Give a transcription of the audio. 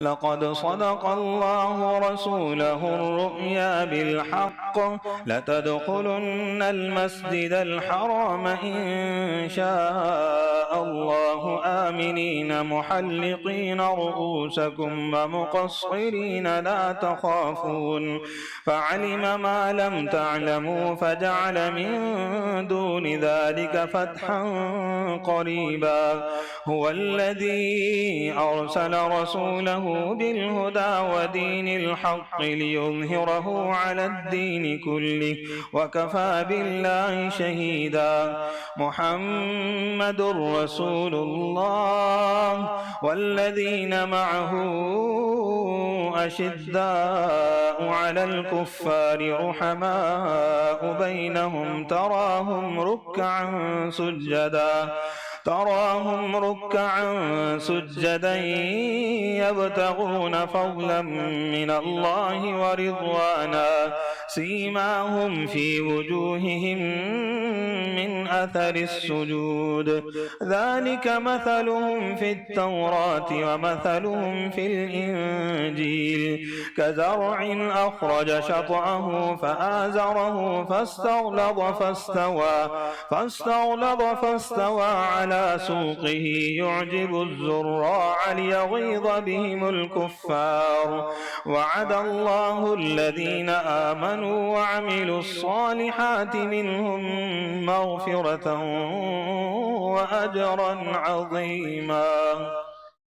لقد صدق الله رسوله الرؤيا بالحق لتدخلن المسجد الحرام إن شاء الله آمنين محلقين رؤوسكم ومقصرين لا تخافون فعلم ما لم تعلموا فجعل من دون ذلك فتحا قريبا هو الذي أرسل رسوله بالهدى ودين الحق ليظهره على الدين كله وكفى بالله شهيدا محمد رسول الله والذين معه أشداء على الكفار رحماء بينهم تراهم ركعا سجدا يبتغون فضلا من الله ورضوانا سيماهم في وجوههم من أثر السجود ذلك مثلهم في التوراة ومثلهم في الإنجيل كزرع أخرج شطأه فآزره فاستغلظ فاستوى على سوقه يعجب الزراع ليغيظ بهم الكفار وعد الله الذين آمنوا وعملوا الصالحات منهم مغفرة وأجرا عظيما.